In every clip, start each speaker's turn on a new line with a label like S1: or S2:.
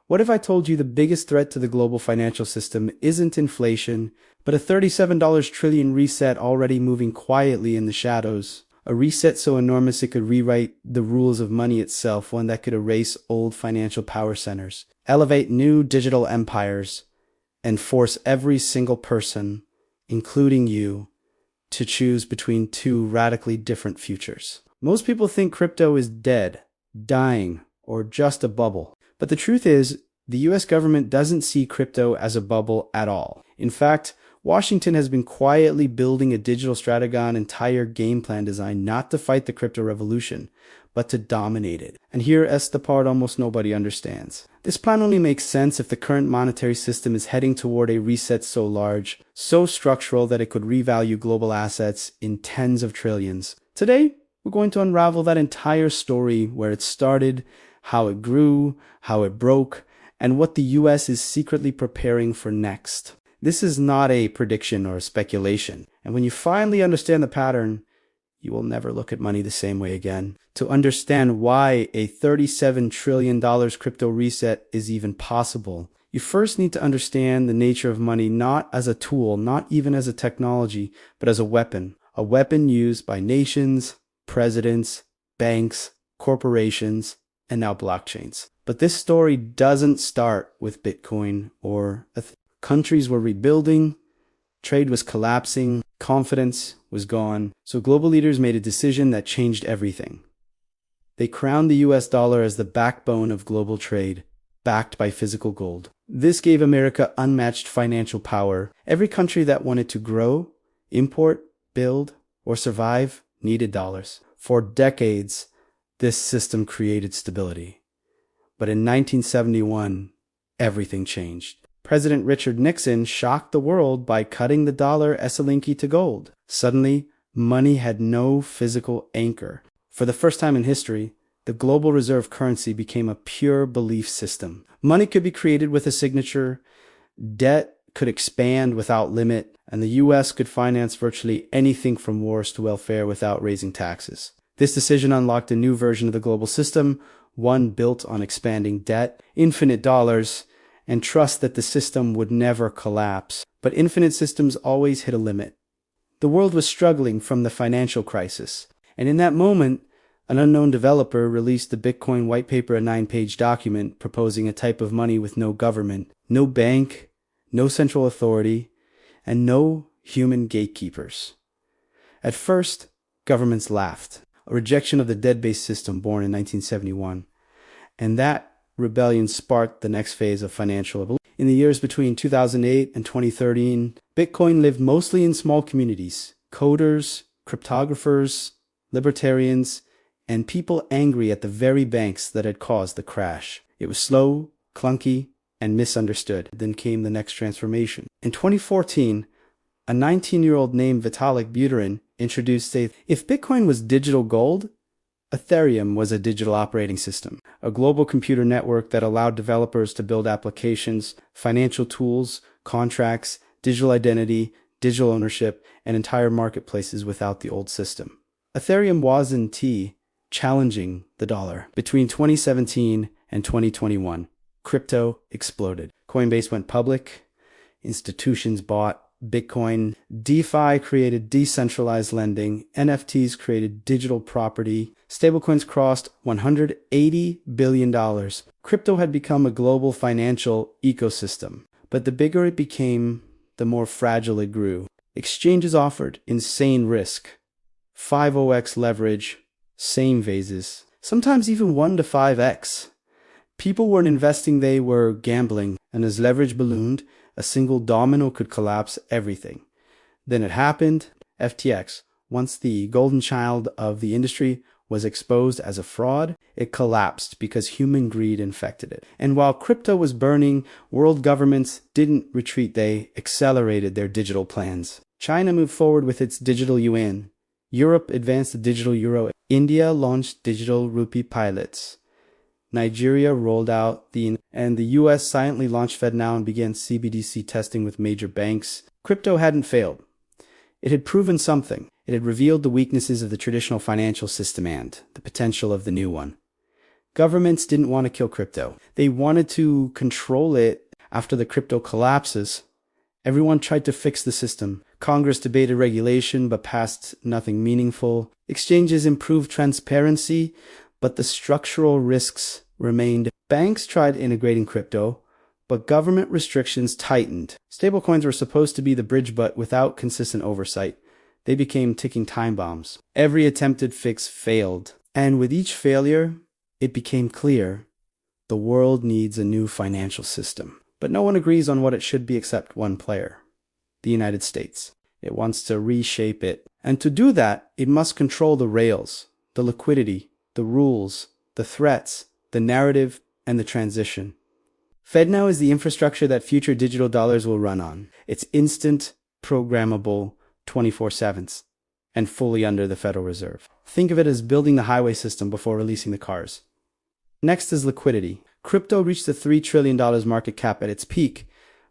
S1: What if I told you the biggest threat to the global financial system isn't inflation, but a $37 trillion reset already moving quietly in the shadows? A reset so enormous it could rewrite the rules of money itself, one that could erase old financial power centers, elevate new digital empires, and force every single person, including you, to choose between two radically different futures. Most people think crypto is dead, dying, or just a bubble. But the truth is, the US government doesn't see crypto as a bubble at all. In fact, Washington has been quietly building a digital strategon entire game plan designed not to fight the crypto revolution, but to dominate it. And here's the part almost nobody understands. This plan only makes sense if the current monetary system is heading toward a reset so large, so structural that it could revalue global assets in tens of trillions. Today, we're going to unravel that entire story, where it started, how it grew, how it broke, and what the US is secretly preparing for next. This is not a prediction or a speculation. And when you finally understand the pattern, you will never look at money the same way again. To understand why a $37 trillion crypto reset is even possible, you first need to understand the nature of money not as a tool, not even as a technology, but as a weapon used by nations, presidents, banks, corporations, and now blockchains. But this story doesn't start with Bitcoin or Ethereum. Countries were rebuilding, trade was collapsing, confidence was gone. So global leaders made a decision that changed everything. They crowned the US dollar as the backbone of global trade, backed by physical gold. This gave America unmatched financial power. Every country that wanted to grow, import, build, or survive needed dollars. For decades, this system created stability. But in 1971, everything changed. President Richard Nixon shocked the world by cutting the dollar as a linky to gold. Suddenly, money had no physical anchor. For the first time in history, the global reserve currency became a pure belief system. Money could be created with a signature, debt could expand without limit, and the US could finance virtually anything from wars to welfare without raising taxes. This decision unlocked a new version of the global system, one built on expanding debt, infinite dollars, and trust that the system would never collapse. But infinite systems always hit a limit. The world was struggling from the financial crisis, and in that moment, an unknown developer released the Bitcoin white paper, a 9-page document proposing a type of money with no government, no bank, no central authority, and no human gatekeepers. At first, governments laughed, a rejection of the debt-based system born in 1971, and that rebellion sparked the next phase of financial evolution. In the years between 2008 and 2013, Bitcoin lived mostly in small communities, coders, cryptographers, libertarians, and people angry at the very banks that had caused the crash. It was slow, clunky, and misunderstood. Then came the next transformation. In 2014, a 19-year-old named Vitalik Buterin introduced if Bitcoin was digital gold, Ethereum was a digital operating system, a global computer network that allowed developers to build applications, financial tools, contracts, digital identity, digital ownership, and entire marketplaces without the old system. Ethereum wasn't challenging the dollar. Between 2017 and 2021, crypto exploded. Coinbase went public, institutions bought Bitcoin, DeFi created decentralized lending, NFTs created digital property, stablecoins crossed $180 billion. Crypto had become a global financial ecosystem, but the bigger it became, the more fragile it grew. Exchanges offered insane risk, 50x leverage, same phases, sometimes even 1 to 5x. People weren't investing, they were gambling, and as leverage ballooned, a single domino could collapse everything. Then it happened. FTX, once the golden child of the industry, was exposed as a fraud. It collapsed because human greed infected it. And while crypto was burning, world governments didn't retreat, they accelerated their digital plans. China moved forward with its digital yuan. Europe advanced the digital euro. India launched digital rupee pilots. Nigeria rolled out and the US silently launched FedNow and began CBDC testing with major banks. Crypto hadn't failed. It had proven something. It had revealed the weaknesses of the traditional financial system and the potential of the new one. Governments didn't want to kill crypto. They wanted to control it after the crypto collapses. Everyone tried to fix the system. Congress debated regulation but passed nothing meaningful. Exchanges improved transparency, but the structural risks remained. Banks tried integrating crypto, but government restrictions tightened. Stablecoins were supposed to be the bridge, but without consistent oversight, they became ticking time bombs. Every attempted fix failed. And with each failure, it became clear the world needs a new financial system. But no one agrees on what it should be except one player, the United States. It wants to reshape it. And to do that, it must control the rails, the liquidity, the rules, the threats, the narrative, and the transition. FedNow is the infrastructure that future digital dollars will run on. It's instant, programmable, 24/7, and fully under the Federal Reserve. Think of it as building the highway system before releasing the cars. Next is liquidity. Crypto reached the $3 trillion market cap at its peak,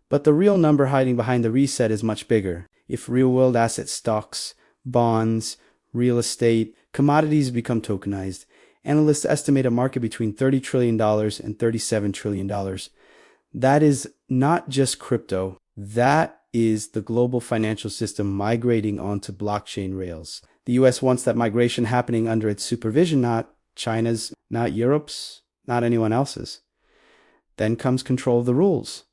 S1: but the real number hiding behind the reset is much bigger. If real-world asset stocks, bonds, real estate, commodities become tokenized, analysts estimate a market between $30 trillion and $37 trillion. That is not just crypto. That is the global financial system migrating onto blockchain rails. The US wants that migration happening under its supervision, not China's, not Europe's, not anyone else's. Then comes control of the rules.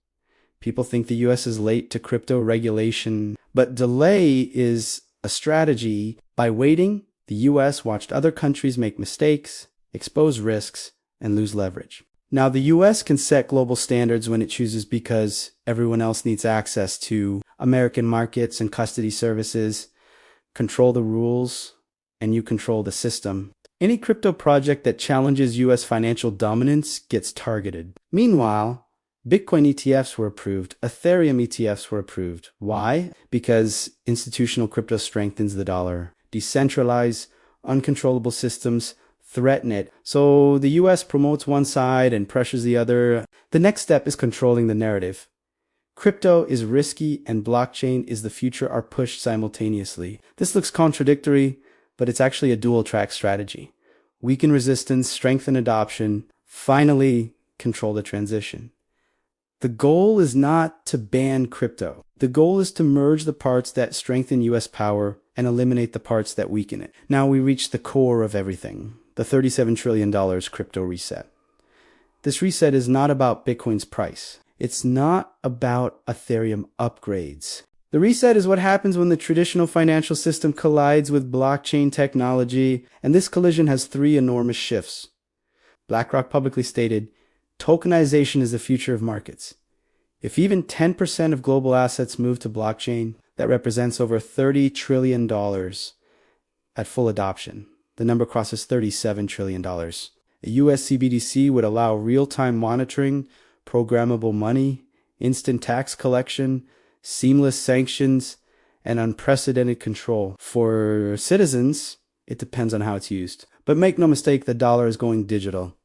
S1: People think the US is late to crypto regulation, but delay is a strategy. By waiting, the US watched other countries make mistakes, expose risks, and lose leverage. Now, the US can set global standards when it chooses because everyone else needs access to American markets and custody services. Control the rules, and you control the system. Any crypto project that challenges US financial dominance gets targeted. Meanwhile, Bitcoin ETFs were approved. Ethereum ETFs were approved. Why? Because institutional crypto strengthens the dollar. Decentralized, uncontrollable systems threaten it. So the US promotes one side and pressures the other. The next step is controlling the narrative. Crypto is risky and blockchain is the future are pushed simultaneously. This looks contradictory, but it's actually a dual-track strategy. Weaken resistance, strengthen adoption, finally control the transition. The goal is not to ban crypto. The goal is to merge the parts that strengthen US power and eliminate the parts that weaken it. Now we reach the core of everything, the $37 trillion crypto reset. This reset is not about Bitcoin's price. It's not about Ethereum upgrades. The reset is what happens when the traditional financial system collides with blockchain technology, and this collision has three enormous shifts. BlackRock publicly stated, tokenization is the future of markets. If even 10% of global assets move to blockchain, that represents over $30 trillion at full adoption. The number crosses $37 trillion. A US CBDC would allow real-time monitoring, programmable money, instant tax collection, seamless sanctions, and unprecedented control. For citizens, it depends on how it's used. But make no mistake, the dollar is going digital.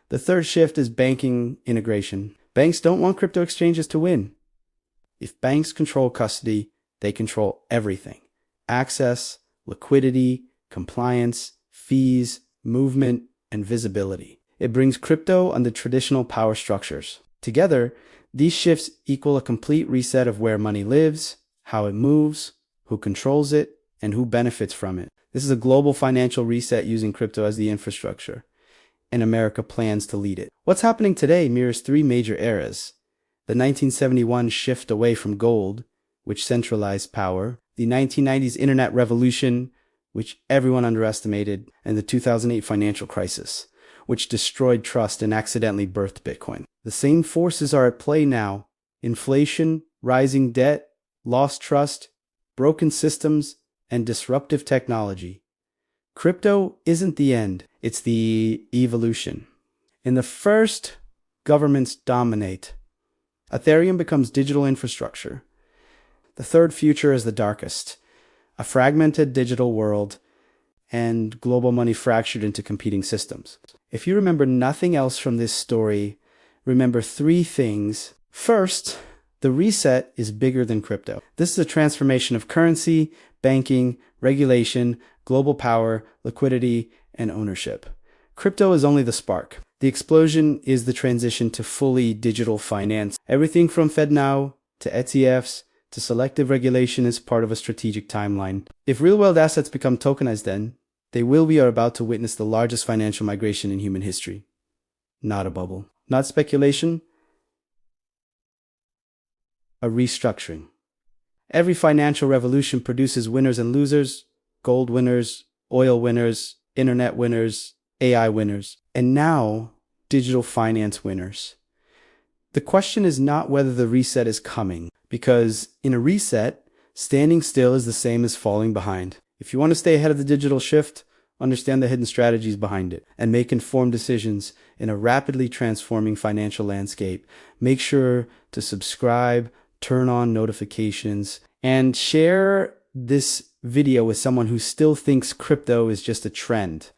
S1: The third shift is banking integration. Banks don't want crypto exchanges to win. If banks control custody, they control everything. Access, liquidity, compliance, fees, movement, and visibility. It brings crypto under traditional power structures. Together, these shifts equal a complete reset of where money lives, how it moves, who controls it, and who benefits from it. This is a global financial reset using crypto as the infrastructure, and America plans to lead it. What's happening today mirrors three major eras. The 1971 shift away from gold, which centralized power, the 1990s internet revolution, which everyone underestimated, and the 2008 financial crisis, which destroyed trust and accidentally birthed Bitcoin. The same forces are at play now. Inflation, rising debt, lost trust, broken systems, and disruptive technology. Crypto isn't the end, it's the evolution. In the first, governments dominate. Ethereum becomes digital infrastructure. The third future is the darkest. A fragmented digital world and global money fractured into competing systems. If you remember nothing else from this story, remember three things. First, the reset is bigger than crypto. This is a transformation of currency, banking, regulation, global power, liquidity, and ownership. Crypto is only the spark. The explosion is the transition to fully digital finance. Everything from FedNow to ETFs to selective regulation is part of a strategic timeline. If real-world assets become tokenized then, we are about to witness the largest financial migration in human history. Not a bubble. Not speculation. A restructuring. Every financial revolution produces winners and losers, gold winners, oil winners, internet winners, AI winners, and now digital finance winners. The question is not whether the reset is coming, because in a reset, standing still is the same as falling behind. If you want to stay ahead of the digital shift, understand the hidden strategies behind it, and make informed decisions in a rapidly transforming financial landscape. Make sure to subscribe, turn on notifications, and share this video with someone who still thinks crypto is just a trend.